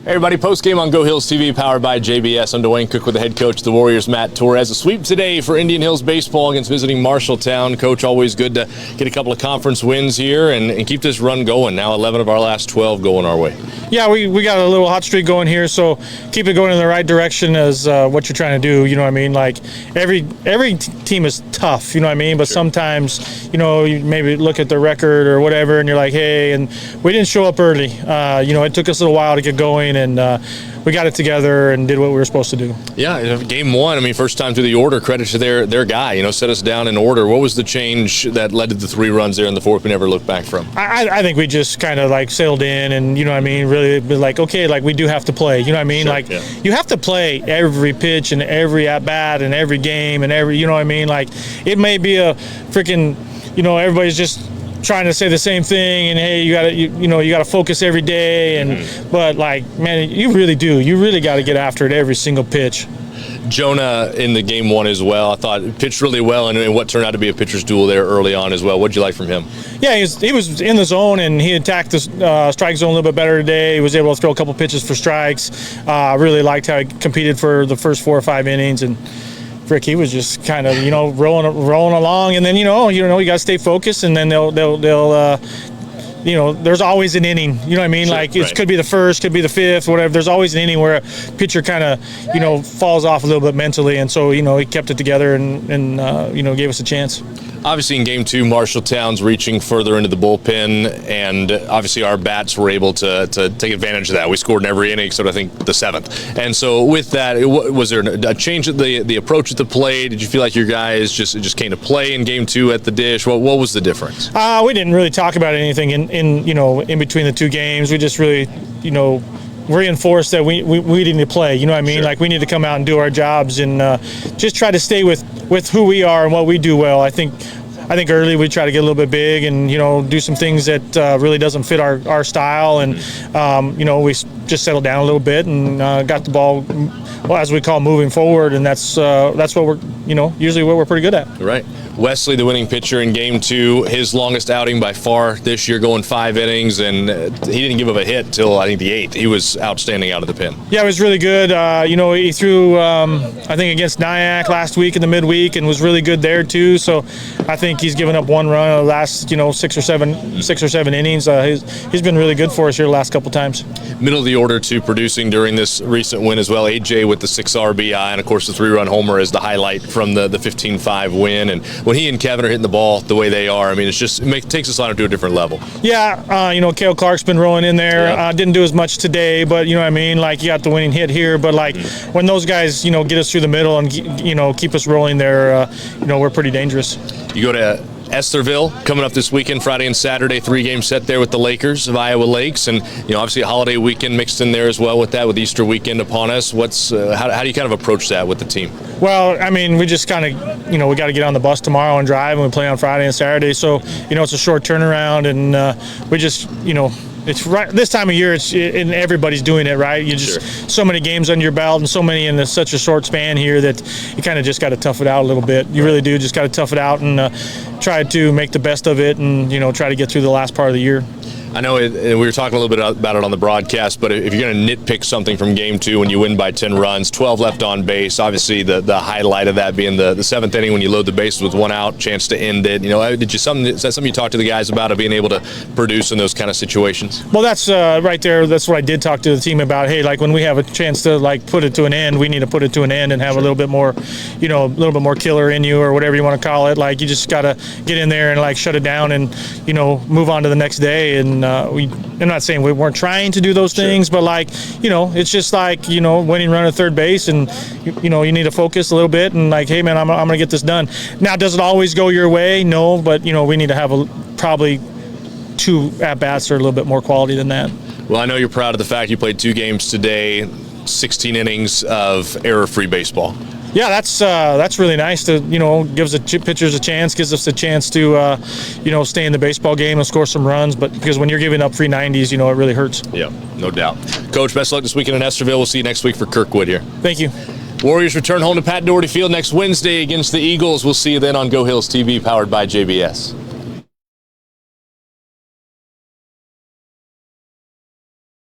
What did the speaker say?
Hey everybody, Postgame on Go Hills TV, powered by JBS. I'm Dwayne Cook with the head coach of the Warriors, Matt Torrez. A sweep today for Indian Hills baseball against visiting Marshalltown. Coach, always good to get a couple of conference wins here and keep this run going. Now 11 of our last 12 going our way. Yeah, we got a little hot streak going here, so keep it going in the right direction as what you're trying to do. You know what I mean? Like every team is tough, you know what I mean? But sometimes, you know, you maybe look at the record or whatever, and you're like, hey, and we didn't show up early. You know, it took us a little while to get going, and we got it together and did what we were supposed to do. Yeah, game one, I mean, first time through the order, credit to their guy, you know, set us down in order. What was the change that led to the 3 runs there in the fourth we never looked back from? I think we just kind of like sailed in and, you know what I mean, really be like, okay, like we do have to play, you know what I mean? Sure, like yeah. You have to play every pitch and every at-bat and every game and every, you know what I mean? Like it may be a freaking, you know, everybody's just trying to say the same thing and hey, you got to focus every day and but like, man, you really got to get after it every single pitch. Jonah in the game one as well, I thought pitched really well and what turned out to be a pitcher's duel there early on as well. What did you like from him? Yeah, he was in the zone and he attacked the strike zone a little bit better today. He was able to throw a couple pitches for strikes. I really liked how he competed for the first 4 or 5 innings, and Frick, he was just kind of, you know, rolling along, and then you got to stay focused, and then they'll you know, there's always an inning, you know what I mean? Sure, like it right. could be the first, could be the 5th, whatever. There's always an inning where a pitcher kind of, you know, falls off a little bit mentally, and so, you know, he kept it together and you know, gave us a chance. Obviously in game 2, Marshalltown's reaching further into the bullpen, and obviously our bats were able to take advantage of that. We scored in every inning except I think the 7th. And so with that, was there a change at the approach at the play? Did you feel like your guys just came to play in game 2 at the dish? What was the difference? We didn't really talk about anything in you know, in between the 2 games. We just really, you know, reinforced that we need to play, you know what I mean? Sure. Like we need to come out and do our jobs and just try to stay with who we are and what we do well. I think early we try to get a little bit big and, you know, do some things that really doesn't fit our style, and you know, we just settled down a little bit and got the ball, well, as we call, moving forward, and that's what we're, you know, usually what we're pretty good at. Right. Wesley, the winning pitcher in game 2, his longest outing by far this year, going 5 innings, and he didn't give up a hit till I think the 8th. He was outstanding out of the pen. Yeah, it was really good. You know, he threw I think against Nyack last week in the midweek and was really good there too. So I think he's given up 1 run in the last, you know, 6 or 7 innings. He's been really good for us here the last couple times. Middle of the order to producing during this recent win as well. AJ with the 6 RBI and of course the 3-run homer is the highlight from the 15-5 win. And when he and Kevin are hitting the ball the way they are, I mean, it takes us on to a different level. Yeah, you know, Cale Clark's been rolling in there. Yeah. Didn't do as much today, but you know what I mean. Like you got the winning hit here, but like when those guys, you know, get us through the middle and, you know, keep us rolling there, you know, we're pretty dangerous. You go to Estherville coming up this weekend, Friday and Saturday, 3-game set there with the Lakers of Iowa Lakes, and you know, obviously a holiday weekend mixed in there as well with that, with Easter weekend upon us. What's how do you kind of approach that with the team? Well, I mean, we just kind of, you know, we got to get on the bus tomorrow and drive, and we play on Friday and Saturday, so you know, it's a short turnaround, and we just, you know, it's right this time of year. And everybody's doing it, right? You just Sure. So many games under your belt and so many in such a short span here that you kind of just got to tough it out a little bit. You really do just got to tough it out and try to make the best of it, and you know, try to get through the last part of the year. I know we were talking a little bit about it on the broadcast, but if you're going to nitpick something from game 2 when you win by 10 runs, 12 left on base, obviously the highlight of that being the 7th inning when you load the bases with 1 out, chance to end it. You know, is that something you talked to the guys about, of being able to produce in those kind of situations? Well, that's right there. That's what I did talk to the team about. Hey, like when we have a chance to like put it to an end, we need to put it to an end and have a little bit more, you know, a little bit more killer in you or whatever you want to call it. Like you just got to get in there and like shut it down and, you know, move on to the next day. And I'm not saying we weren't trying to do those things, but like, you know, it's just like, you know, winning run at third base, and you know, you need to focus a little bit and like, hey man, I'm gonna get this done. Now, does it always go your way? No, but you know, we need to have probably 2 at-bats that are a little bit more quality than that. Well, I know you're proud of the fact you played 2 games today, 16 innings of error-free baseball. Yeah, that's really nice to, you know, gives the pitchers a chance, gives us a chance to, you know, stay in the baseball game and score some runs. But because when you're giving up 390s, you know, it really hurts. Yeah, no doubt. Coach, best of luck this weekend in Estherville. We'll see you next week for Kirkwood here. Thank you. Warriors return home to Pat Daugherty Field next Wednesday against the Eagles. We'll see you then on Go Hills TV, powered by JBS.